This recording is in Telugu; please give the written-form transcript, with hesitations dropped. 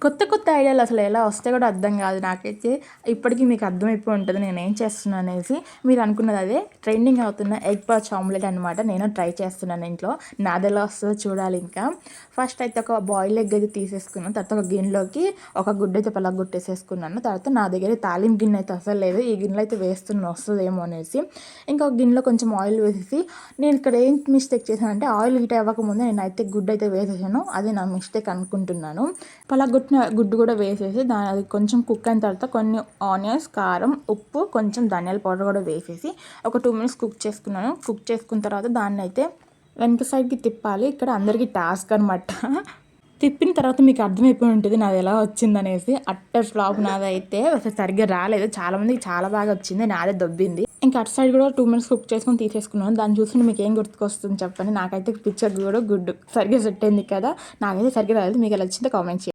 కొత్త కొత్త ఐడియాలు అసలు ఎలా వస్తే కూడా అర్థం కాదు నాకైతే. ఇప్పటికీ మీకు అర్థమైపోయి ఉంటుంది నేనేం చేస్తున్నాను అనేసి. మీరు అనుకున్నది అదే ట్రెండింగ్ అవుతున్న ఎగ్ పచ్ ఆమ్లెట్ అనమాట. నేను ట్రై చేస్తున్నాను ఇంట్లో. నాదెలా వస్తుందో చూడాలి ఇంకా. ఫస్ట్ అయితే ఒక బాయిల్ ఎగ్ అయితే తీసేసుకున్నాను. తర్వాత ఒక గిన్నెలోకి ఒక గుడ్డ అయితే పలగొట్టేసేసుకున్నాను. తర్వాత నా దగ్గర తాలింపు గిన్నె అయితే అసలు లేదు. ఈ గిన్నెలో అయితే వేస్తున్న వస్తుందేమో అనేసి ఇంకొక గిన్నెలో కొంచెం ఆయిల్ వేసేసి, నేను ఇక్కడ ఏం మిస్టేక్ చేశానంటే ఆయిల్ హీట్ అవ్వకముందే నేనైతే గుడ్డు అయితే వేసేసాను. అది నా మిస్టేక్ అనుకుంటున్నాను. పలగొట్టిన గుడ్డు కూడా వేసేసి అది కొంచెం కుక్ అయిన తర్వాత కొన్ని ఆనియన్స్, కారం, ఉప్పు, కొంచెం ధనియాల పౌడర్ కూడా వేసేసి ఒక 2 మినిట్స్ కుక్ చేసుకున్నాను. కుక్ చేసుకున్న తర్వాత దాన్ని అయితే వెనక సైడ్కి తిప్పాలి. ఇక్కడ అందరికీ టాస్క్ అనమాట. తిప్పిన తర్వాత మీకు అర్థమైపోయి ఉంటుంది నాది ఎలా వచ్చిందనేసి. అట్టర్ ఫ్లాప్ నాదైతే అసలు సరిగ్గా రాలేదు. చాలామందికి చాలా బాగా వచ్చింది, నాదే దొబ్బింది. ఇంకా అటు సైడ్ కూడా 2 మినిట్స్ కుక్ చేసుకొని తీసేసుకున్నాను. దాన్ని చూసి మీకు ఏం గుర్తుకొస్తుంది చెప్పండి. నాకైతే పిక్చర్ కూడా గుడ్ సరిగ్గా సెట్ అయింది కదా. నాకైతే సరిగ్గా రాలేదు. మీకు ఎలా వచ్చిందో కామెంట్ చేయండి.